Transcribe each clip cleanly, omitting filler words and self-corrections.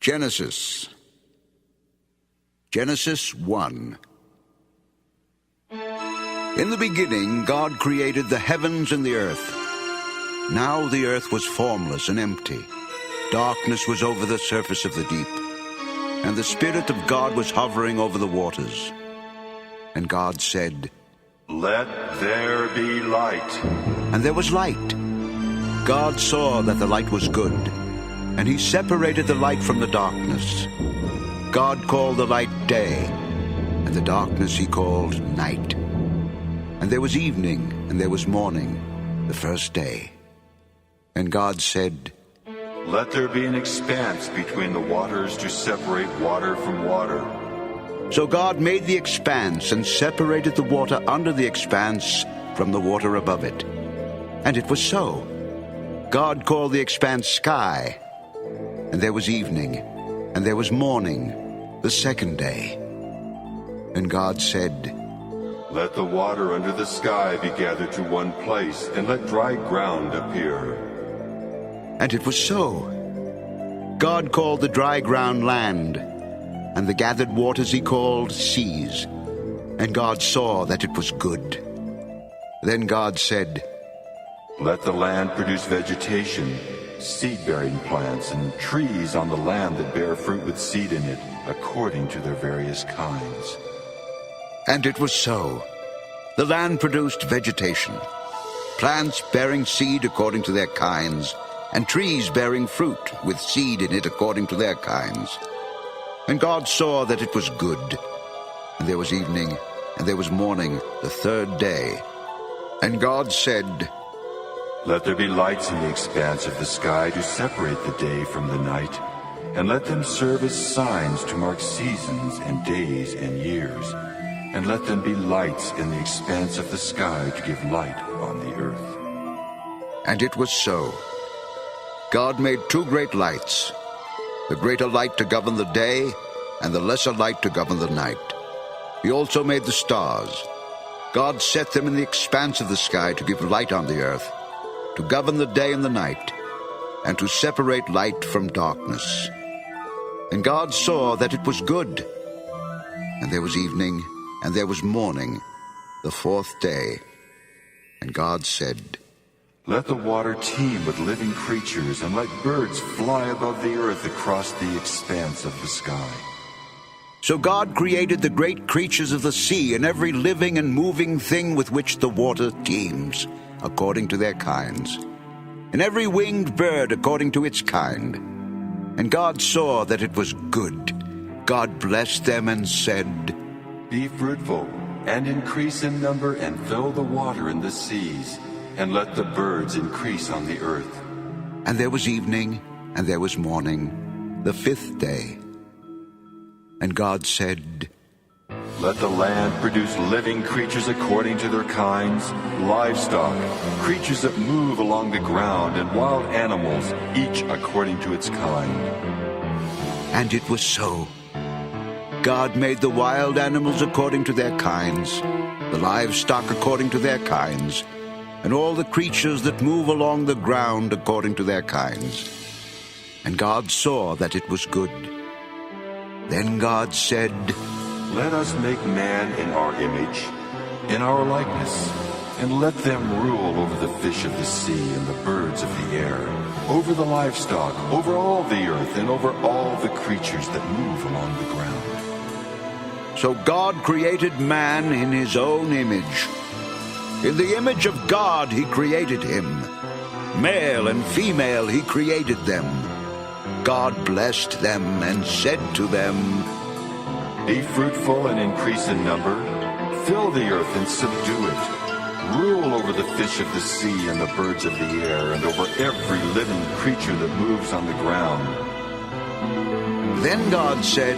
Genesis 1. In the beginning, God created the heavens and the earth. Now the earth was formless and empty. Darkness was over the surface of the deep, and the Spirit of God was hovering over the waters. And God said, "Let there be light." And there was light. God saw that the light was good, and he separated the light from the darkness. God called the light day, and the darkness he called night. And there was evening, and there was morning, the first day. And God said, "Let there be an expanse between the waters to separate water from water." So God made the expanse and separated the water under the expanse from the water above it. And it was so. God called the expanse sky. And there was evening, and there was morning, the second day. And God said, "Let the water under the sky be gathered to one place, and let dry ground appear." And it was so. God called the dry ground land, and the gathered waters he called seas. And God saw that it was good. Then God said, "Let the land produce vegetation, seed-bearing plants, and trees on the land that bear fruit with seed in it, according to their various kinds." And it was so. The land produced vegetation, plants bearing seed according to their kinds, and trees bearing fruit with seed in it according to their kinds. And God saw that it was good. And there was evening, and there was morning, the third day. And God said, "Let there be lights in the expanse of the sky to separate the day from the night, and let them serve as signs to mark seasons and days and years. And let them be lights in the expanse of the sky to give light on the earth." And it was so. God made two great lights, the greater light to govern the day, and the lesser light to govern the night. He also made the stars. God set them in the expanse of the sky to give light on the earth, to govern the day and the night, and to separate light from darkness. And God saw that it was good. And there was evening, and there was morning, the fourth day. And God said, "Let the water teem with living creatures, and let birds fly above the earth across the expanse of the sky." So God created the great creatures of the sea and every living and moving thing with which the water teems, according to their kinds, and every winged bird according to its kind. And God saw that it was good. God blessed them and said, "Be fruitful, and increase in number, and fill the water in the seas, and let the birds increase on the earth." And there was evening, and there was morning, the fifth day. And God said, "Let the land produce living creatures according to their kinds, livestock, creatures that move along the ground, and wild animals, each according to its kind." And it was so. God made the wild animals according to their kinds, the livestock according to their kinds, and all the creatures that move along the ground according to their kinds. And God saw that it was good. Then God said, "Let us make man in our image, in our likeness, and let them rule over the fish of the sea and the birds of the air, over the livestock, over all the earth, and over all the creatures that move along the ground." So God created man in his own image. In the image of God he created him. Male and female he created them. God blessed them and said to them, "Be fruitful and increase in number. Fill the earth and subdue it. Rule over the fish of the sea and the birds of the air, and over every living creature that moves on the ground." Then God said,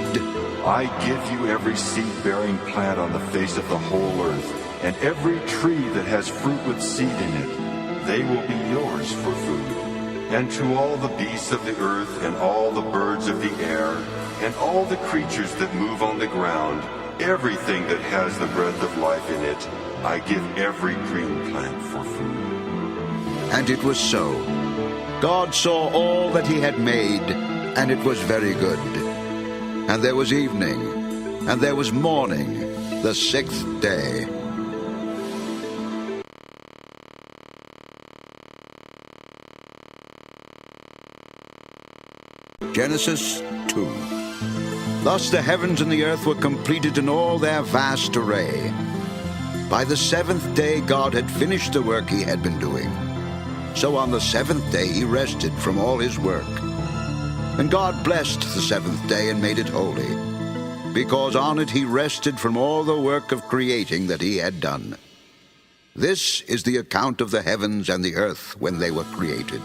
"I give you every seed-bearing plant on the face of the whole earth, and every tree that has fruit with seed in it. They will be yours for food. And to all the beasts of the earth, and all the birds of the air, and all the creatures that move on the ground, everything that has the breath of life in it, I give every green plant for food." And it was so. God saw all that he had made, And it was very good. And there was evening, and there was morning, the sixth day. Genesis 2. Thus the heavens and the earth were completed in all their vast array. By the seventh day God had finished the work he had been doing. So on the seventh day he rested from all his work. And God blessed the seventh day and made it holy, because on it he rested from all the work of creating that he had done. This is the account of the heavens and the earth when they were created.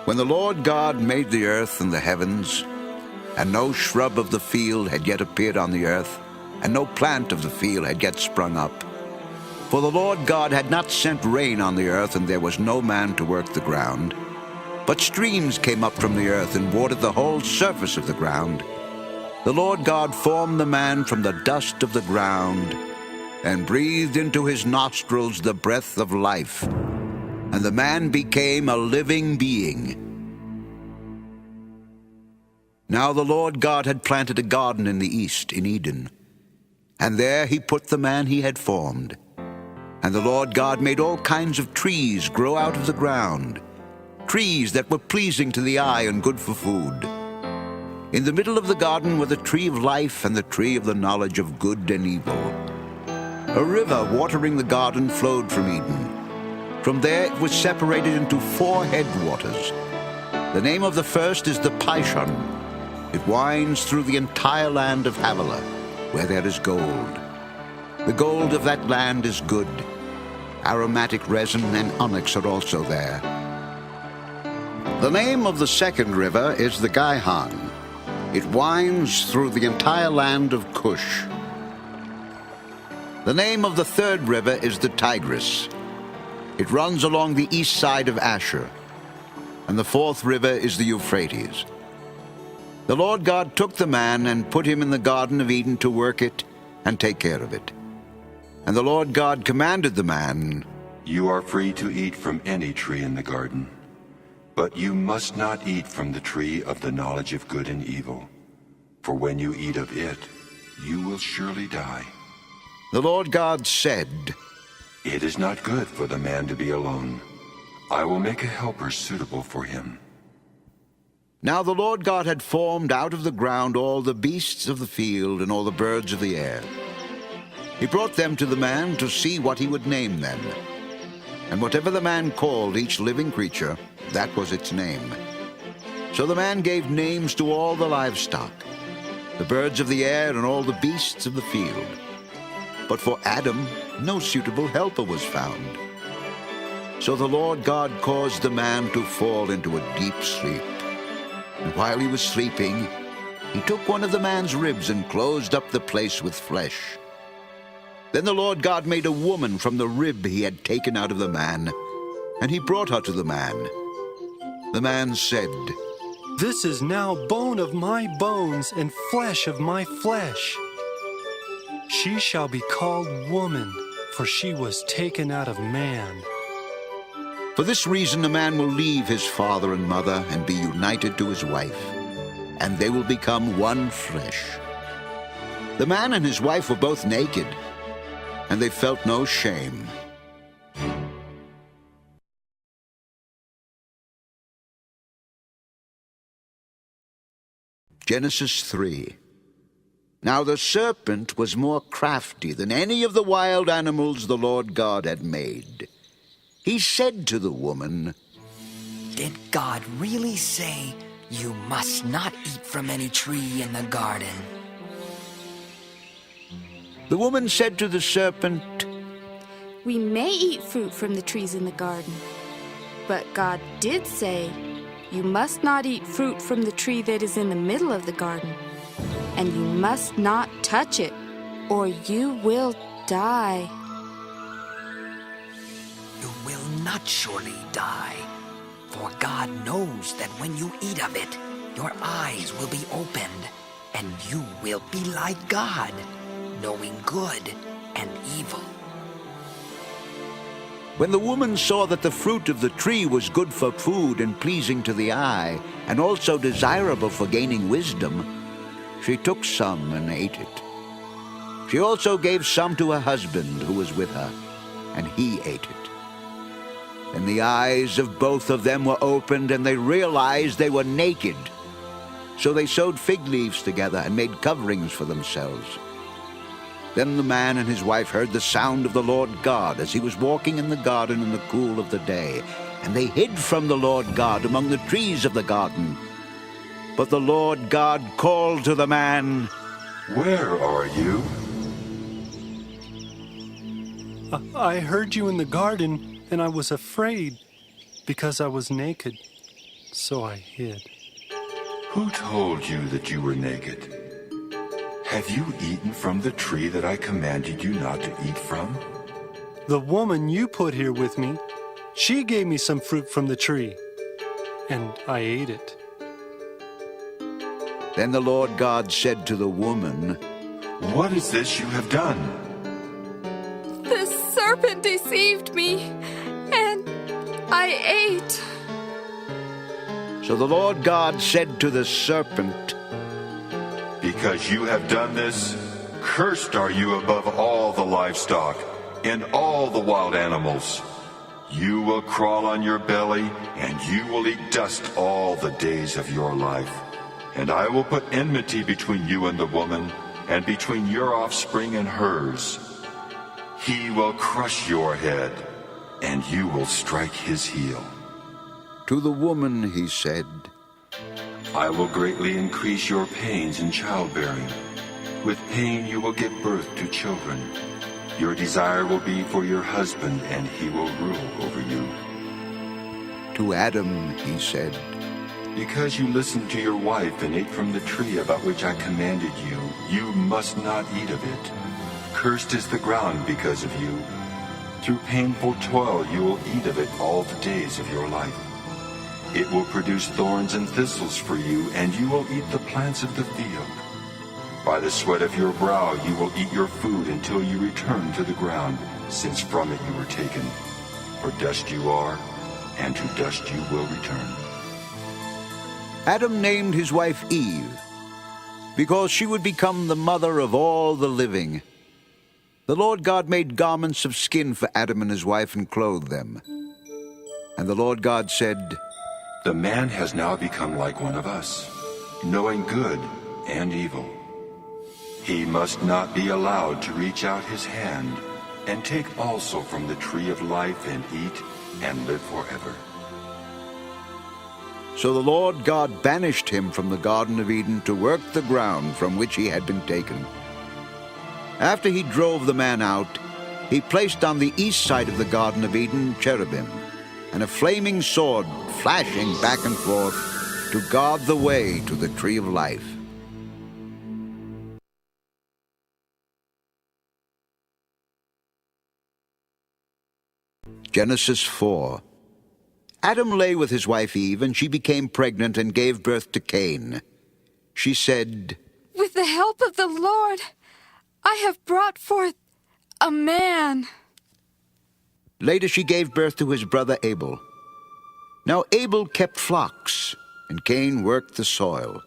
When the Lord God made the earth and the heavens, and no shrub of the field had yet appeared on the earth, and no plant of the field had yet sprung up. For the Lord God had not sent rain on the earth, and there was no man to work the ground. But streams came up from the earth and watered the whole surface of the ground. The Lord God formed the man from the dust of the ground, and breathed into his nostrils the breath of life, and the man became a living being. Now the Lord God had planted a garden in the east, in Eden, and there he put the man he had formed. And the Lord God made all kinds of trees grow out of the ground, trees that were pleasing to the eye and good for food. In the middle of the garden were the tree of life and the tree of the knowledge of good and evil. A river watering the garden flowed from Eden. From there it was separated into 4 headwaters. The name of the first is the Pishon. It winds through the entire land of Havilah, where there is gold. The gold of that land is good. Aromatic resin and onyx are also there. The name of the second river is the Gihon. It winds through the entire land of Cush. The name of the third river is the Tigris. It runs along the east side of Asher. And the fourth river is the Euphrates. The Lord God took the man and put him in the Garden of Eden to work it and take care of it. And the Lord God commanded the man, You are free to eat from any tree in the garden, but you must not eat from the tree of the knowledge of good and evil. For when you eat of it, you will surely die. The Lord God said, It is not good for the man to be alone. I will make a helper suitable for him. Now the Lord God had formed out of the ground all the beasts of the field and all the birds of the air. He brought them to the man to see what he would name them. And whatever the man called each living creature, that was its name. So the man gave names to all the livestock, the birds of the air and all the beasts of the field. But for Adam no suitable helper was found. So the Lord God caused the man to fall into a deep sleep. And while he was sleeping, he took one of the man's ribs and closed up the place with flesh. Then the Lord God made a woman from the rib he had taken out of the man, and he brought her to the man. The man said, This is now bone of my bones and flesh of my flesh. She shall be called woman, for she was taken out of man. For this reason a man will leave his father and mother and be united to his wife, and they will become one flesh. The man and his wife were both naked, and they felt no shame. Genesis 3. Now the serpent was more crafty than any of the wild animals the Lord God had made. He said to the woman, Did God really say you must not eat from any tree in the garden? The woman said to the serpent, We may eat fruit from the trees in the garden, but God did say, You must not eat fruit from the tree that is in the middle of the garden, and you must not touch it, or you will die. You will not surely die, for God knows that when you eat of it, your eyes will be opened, and you will be like God, knowing good and evil. When the woman saw that the fruit of the tree was good for food and pleasing to the eye, and also desirable for gaining wisdom, she took some and ate it. She also gave some to her husband who was with her, and he ate it. Then the eyes of both of them were opened, and they realized they were naked. So they sewed fig leaves together and made coverings for themselves. Then the man and his wife heard the sound of the Lord God as he was walking in the garden in the cool of the day, and they hid from the Lord God among the trees of the garden. But the Lord God called to the man, Where are you? I heard you in the garden, and I was afraid because I was naked, so I hid. Who told you that you were naked? Have you eaten from the tree that I commanded you not to eat from? The woman you put here with me, she gave me some fruit from the tree, and I ate it. Then the Lord God said to the woman, What is this you have done? The serpent deceived me, and I ate. So the Lord God said to the serpent, Because you have done this, cursed are you above all the livestock and all the wild animals. You will crawl on your belly, and you will eat dust all the days of your life. And I will put enmity between you and the woman, and between your offspring and hers. He will crush your head, and you will strike his heel. To the woman he said, I will greatly increase your pains in childbearing. With pain you will give birth to children. Your desire will be for your husband, and he will rule over you. To Adam he said, Because you listened to your wife and ate from the tree about which I commanded you, you must not eat of it. Cursed is the ground because of you. Through painful toil you will eat of it all the days of your life. It will produce thorns and thistles for you, and you will eat the plants of the field. By the sweat of your brow you will eat your food until you return to the ground, since from it you were taken. For dust you are, and to dust you will return. Adam named his wife Eve, because she would become the mother of all the living. The Lord God made garments of skin for Adam and his wife and clothed them. And the Lord God said, The man has now become like one of us, knowing good and evil. He must not be allowed to reach out his hand and take also from the tree of life and eat and live forever. So the Lord God banished him from the Garden of Eden to work the ground from which he had been taken. After he drove the man out, he placed on the east side of the Garden of Eden cherubim, and a flaming sword flashing back and forth to guard the way to the tree of life. Genesis 4. Adam lay with his wife Eve, and she became pregnant and gave birth to Cain. She said, With the help of the Lord, I have brought forth a man. Later she gave birth to his brother Abel. Now Abel kept flocks, and Cain worked the soil.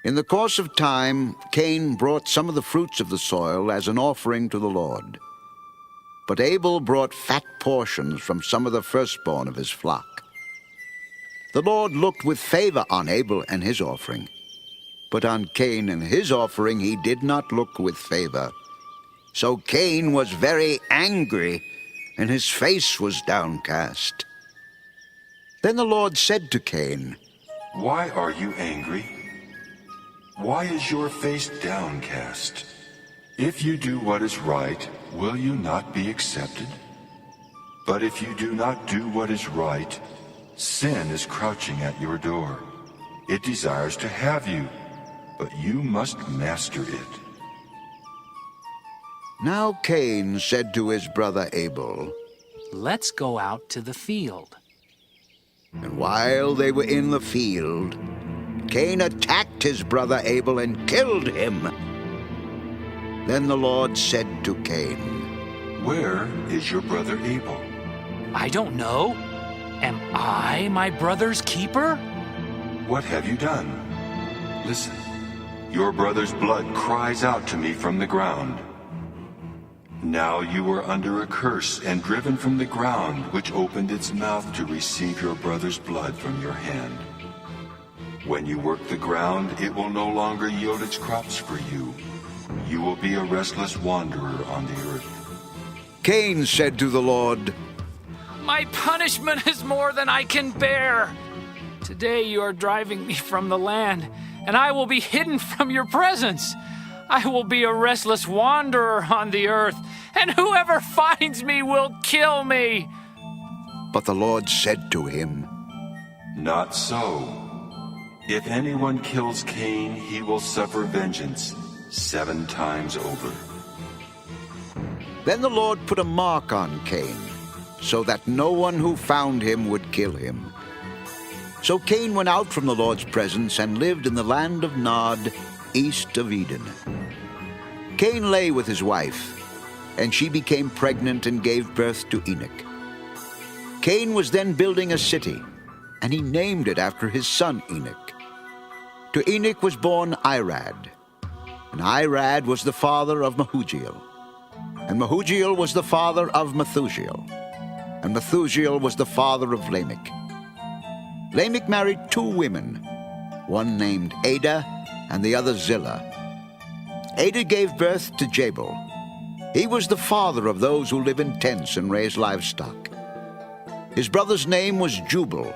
In the course of time, Cain brought some of the fruits of the soil as an offering to the Lord. But Abel brought fat portions from some of the firstborn of his flock. The Lord looked with favor on Abel and his offering, but on Cain and his offering he did not look with favor. So Cain was very angry, and his face was downcast. Then the Lord said to Cain, Why are you angry? Why is your face downcast? If you do what is right, will you not be accepted? But if you do not do what is right, sin is crouching at your door. It desires to have you, but you must master it. Now Cain said to his brother Abel, Let's go out to the field. And while they were in the field, Cain attacked his brother Abel and killed him. Then the Lord said to Cain, Where is your brother Abel? I don't know. Am I my brother's keeper? What have you done? Listen, your brother's blood cries out to me from the ground. Now you are under a curse and driven from the ground, which opened its mouth to receive your brother's blood from your hand. When you work the ground, it will no longer yield its crops for you. You will be a restless wanderer on the earth. Cain said to the Lord, My punishment is more than I can bear. Today you are driving me from the land, and I will be hidden from your presence. I will be a restless wanderer on the earth, and whoever finds me will kill me. But the Lord said to him, Not so. If anyone kills Cain, he will suffer vengeance 7 times over. Then the Lord put a mark on Cain, so that no one who found him would kill him. So Cain went out from the Lord's presence and lived in the land of Nod, east of Eden. Cain lay with his wife, and she became pregnant and gave birth to Enoch. Cain was then building a city, and he named it after his son Enoch. To Enoch was born Irad, and Irad was the father of Mehujael. And Mehujael was the father of Methusael, and Methusael was the father of Lamech. Lamech married 2 women, one named Ada and the other Zillah. Ada gave birth to Jabal. He was the father of those who live in tents and raise livestock. His brother's name was Jubal.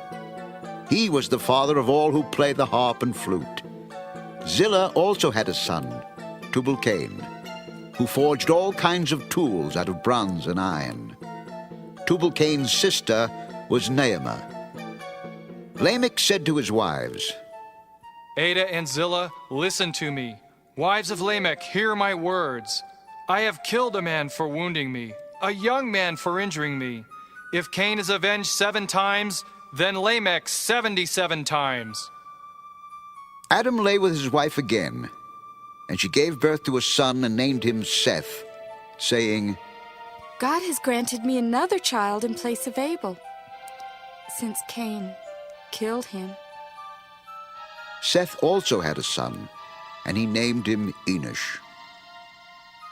He was the father of all who play the harp and flute. Zillah also had a son, Tubal-Cain, who forged all kinds of tools out of bronze and iron. Tubal-Cain's sister was Naamah. Lamech said to his wives, Ada and Zillah, listen to me. Wives of Lamech, hear my words. I have killed a man for wounding me, a young man for injuring me. If Cain is avenged 7 times, then Lamech 77 times. Adam lay with his wife again, and she gave birth to a son and named him Seth, saying, God has granted me another child in place of Abel, since Cain killed him. Seth also had a son, and he named him Enosh.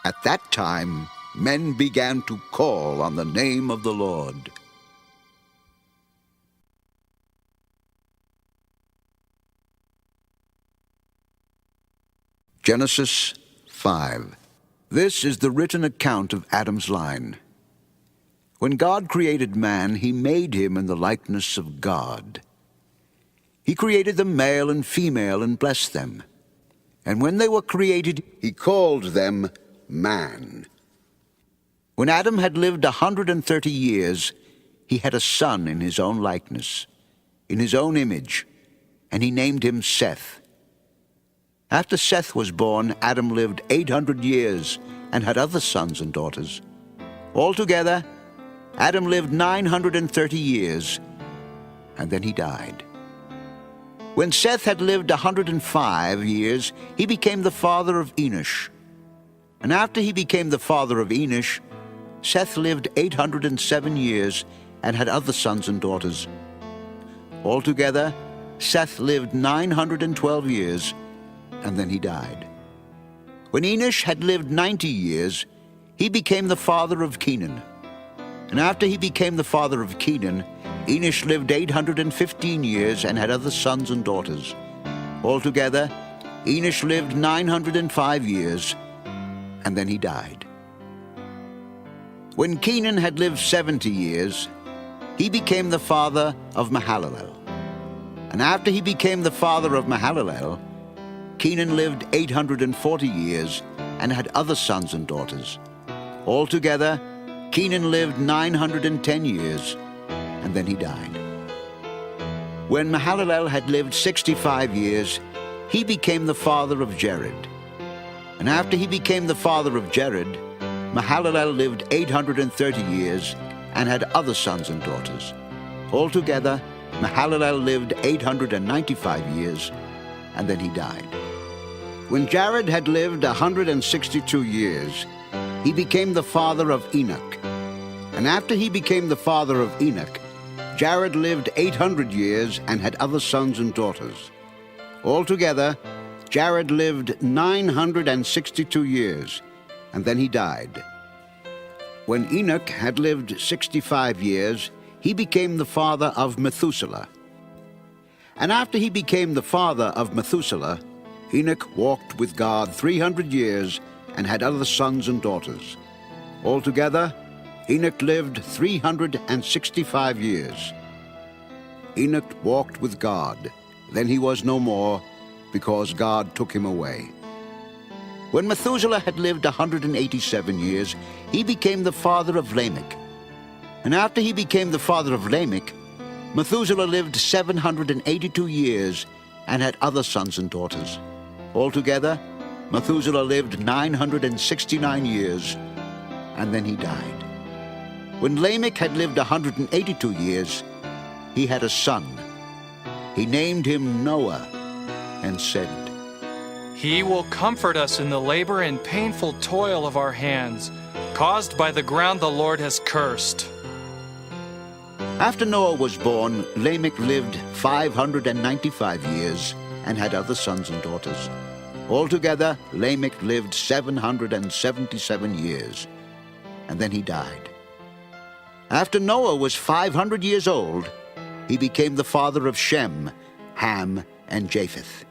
At that time, men began to call on the name of the Lord. Genesis 5. This is the written account of Adam's line. When God created man, he made him in the likeness of God. He created them male and female and blessed them. And when they were created, he called them man. When Adam had lived 130 years, he had a son in his own likeness, in his own image, and he named him Seth. After Seth was born, Adam lived 800 years and had other sons and daughters. Altogether, Adam lived 930 years, and then he died. When Seth had lived 105 years, he became the father of Enosh. And after he became the father of Enosh, Seth lived 807 years and had other sons and daughters. Altogether, Seth lived 912 years, and then he died. When Enosh had lived 90 years, he became the father of Kenan. And after he became the father of Kenan, Enosh lived 815 years and had other sons and daughters. Altogether, Enosh lived 905 years, and then he died. When Kenan had lived 70 years, he became the father of Mahalalel. And after he became the father of Mahalalel, Kenan lived 840 years and had other sons and daughters. Altogether, Kenan lived 910 years, and then he died. When Mahalalel had lived 65 years, he became the father of Jared. And after he became the father of Jared, Mahalalel lived 830 years and had other sons and daughters. Altogether, Mahalalel lived 895 years, and then he died. When Jared had lived 162 years, he became the father of Enoch. And after he became the father of Enoch, Jared lived 800 years and had other sons and daughters. Altogether, Jared lived 962 years, and then he died. When Enoch had lived 65 years, he became the father of Methuselah. And after he became the father of Methuselah, Enoch walked with God 300 years and had other sons and daughters. Altogether, Enoch lived 365 years. Enoch walked with God. Then he was no more, because God took him away. When Methuselah had lived 187 years, he became the father of Lamech. And after he became the father of Lamech, Methuselah lived 782 years and had other sons and daughters. Altogether, Methuselah lived 969 years, and then he died. When Lamech had lived 182 years, he had a son. He named him Noah and said, He will comfort us in the labor and painful toil of our hands, caused by the ground the Lord has cursed. After Noah was born, Lamech lived 595 years and had other sons and daughters. Altogether, Lamech lived 777 years, and then he died. After Noah was 500 years old, he became the father of Shem, Ham, and Japheth.